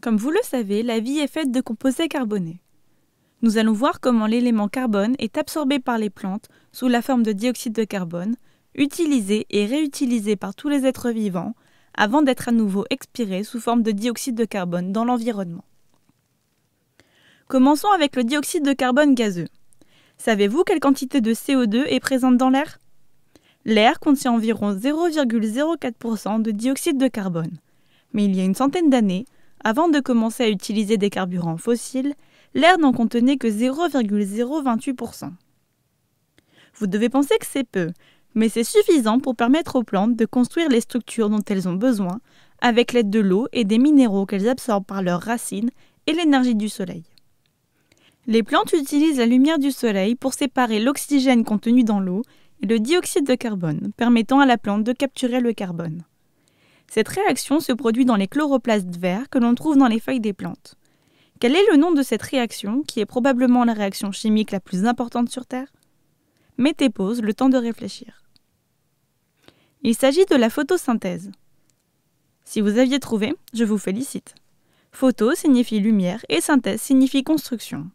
Comme vous le savez, la vie est faite de composés carbonés. Nous allons voir comment l'élément carbone est absorbé par les plantes sous la forme de dioxyde de carbone, utilisé et réutilisé par tous les êtres vivants, avant d'être à nouveau expiré sous forme de dioxyde de carbone dans l'environnement. Commençons avec le dioxyde de carbone gazeux. Savez-vous quelle quantité de CO2 est présente dans l'air ? L'air contient environ 0,04% de dioxyde de carbone. Mais il y a une centaine d'années, avant de commencer à utiliser des carburants fossiles, l'air n'en contenait que 0,028%. Vous devez penser que c'est peu, mais c'est suffisant pour permettre aux plantes de construire les structures dont elles ont besoin, avec l'aide de l'eau et des minéraux qu'elles absorbent par leurs racines et l'énergie du soleil. Les plantes utilisent la lumière du soleil pour séparer l'oxygène contenu dans l'eau et le dioxyde de carbone, permettant à la plante de capturer le carbone. Cette réaction se produit dans les chloroplastes verts que l'on trouve dans les feuilles des plantes. Quel est le nom de cette réaction, qui est probablement la réaction chimique la plus importante sur Terre ? Mettez pause, le temps de réfléchir. Il s'agit de la photosynthèse. Si vous aviez trouvé, je vous félicite. Photo signifie lumière et synthèse signifie construction.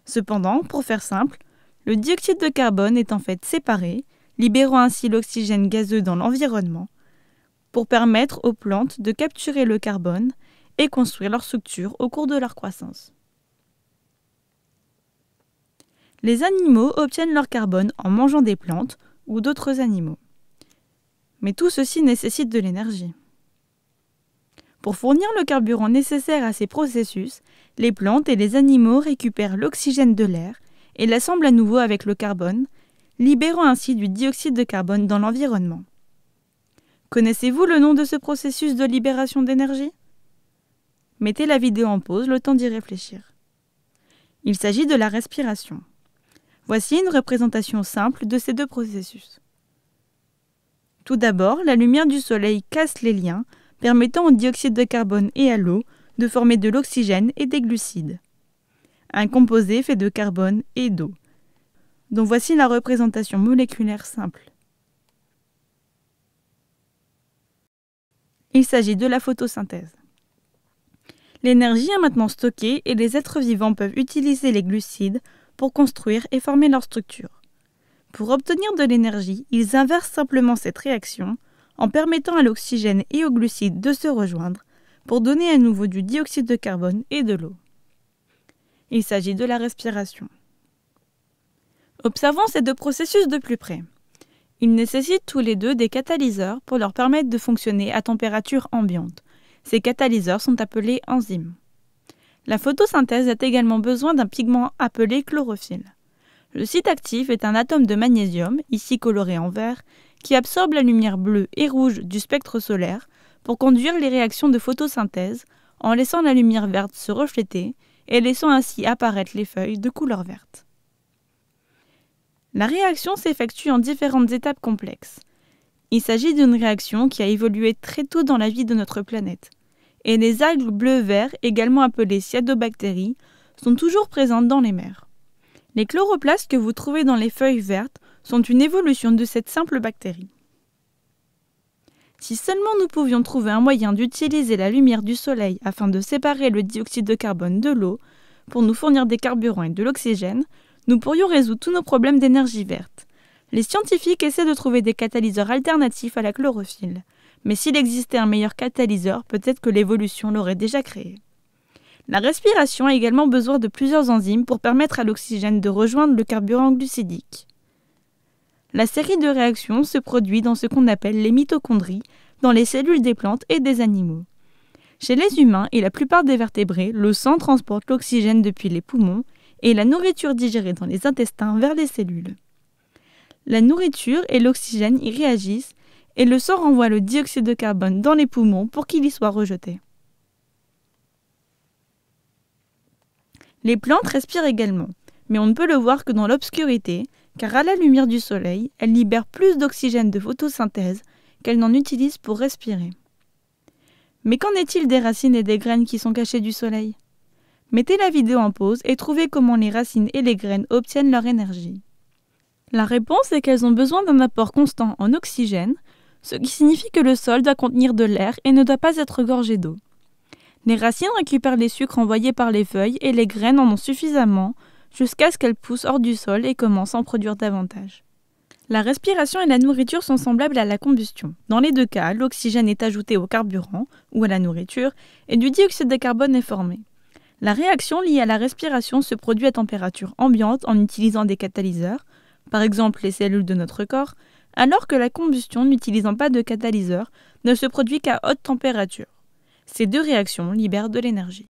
Cependant, pour faire simple, le dioxyde de carbone est en fait séparé, libérant ainsi l'oxygène gazeux dans l'environnement, pour permettre aux plantes de capturer le carbone et construire leur structure au cours de leur croissance. Les animaux obtiennent leur carbone en mangeant des plantes ou d'autres animaux. Mais tout ceci nécessite de l'énergie. Pour fournir le carburant nécessaire à ces processus, les plantes et les animaux récupèrent l'oxygène de l'air et l'assemblent à nouveau avec le carbone, libérant ainsi du dioxyde de carbone dans l'environnement. Connaissez-vous le nom de ce processus de libération d'énergie ? Mettez la vidéo en pause, le temps d'y réfléchir. Il s'agit de la respiration. Voici une représentation simple de ces deux processus. Tout d'abord, la lumière du soleil casse les liens, permettant au dioxyde de carbone et à l'eau de former de l'oxygène et des glucides. Un composé fait de carbone et d'eau, dont voici la représentation moléculaire simple. Il s'agit de la photosynthèse. L'énergie est maintenant stockée et les êtres vivants peuvent utiliser les glucides pour construire et former leur structure. Pour obtenir de l'énergie, ils inversent simplement cette réaction en permettant à l'oxygène et aux glucides de se rejoindre pour donner à nouveau du dioxyde de carbone et de l'eau. Il s'agit de la respiration. Observons ces deux processus de plus près. Ils nécessitent tous les deux des catalyseurs pour leur permettre de fonctionner à température ambiante. Ces catalyseurs sont appelés enzymes. La photosynthèse a également besoin d'un pigment appelé chlorophylle. Le site actif est un atome de magnésium, ici coloré en vert, qui absorbe la lumière bleue et rouge du spectre solaire pour conduire les réactions de photosynthèse en laissant la lumière verte se refléter et laissant ainsi apparaître les feuilles de couleur verte. La réaction s'effectue en différentes étapes complexes. Il s'agit d'une réaction qui a évolué très tôt dans la vie de notre planète. Et les algues bleu-vert, également appelées cyanobactéries, sont toujours présentes dans les mers. Les chloroplastes que vous trouvez dans les feuilles vertes sont une évolution de cette simple bactérie. Si seulement nous pouvions trouver un moyen d'utiliser la lumière du soleil afin de séparer le dioxyde de carbone de l'eau pour nous fournir des carburants et de l'oxygène, nous pourrions résoudre tous nos problèmes d'énergie verte. Les scientifiques essaient de trouver des catalyseurs alternatifs à la chlorophylle. Mais s'il existait un meilleur catalyseur, peut-être que l'évolution l'aurait déjà créé. La respiration a également besoin de plusieurs enzymes pour permettre à l'oxygène de rejoindre le carburant glucidique. La série de réactions se produit dans ce qu'on appelle les mitochondries, dans les cellules des plantes et des animaux. Chez les humains et la plupart des vertébrés, le sang transporte l'oxygène depuis les poumons et la nourriture digérée dans les intestins vers les cellules. La nourriture et l'oxygène y réagissent et le sang renvoie le dioxyde de carbone dans les poumons pour qu'il y soit rejeté. Les plantes respirent également, mais on ne peut le voir que dans l'obscurité, car à la lumière du soleil, elles libèrent plus d'oxygène de photosynthèse qu'elles n'en utilisent pour respirer. Mais qu'en est-il des racines et des graines qui sont cachées du soleil ? Mettez la vidéo en pause et trouvez comment les racines et les graines obtiennent leur énergie. La réponse est qu'elles ont besoin d'un apport constant en oxygène, ce qui signifie que le sol doit contenir de l'air et ne doit pas être gorgé d'eau. Les racines récupèrent les sucres envoyés par les feuilles et les graines en ont suffisamment jusqu'à ce qu'elles poussent hors du sol et commencent à en produire davantage. La respiration et la nourriture sont semblables à la combustion. Dans les deux cas, l'oxygène est ajouté au carburant ou à la nourriture et du dioxyde de carbone est formé. La réaction liée à la respiration se produit à température ambiante en utilisant des catalyseurs, par exemple les cellules de notre corps, alors que la combustion n'utilisant pas de catalyseur ne se produit qu'à haute température. Ces deux réactions libèrent de l'énergie.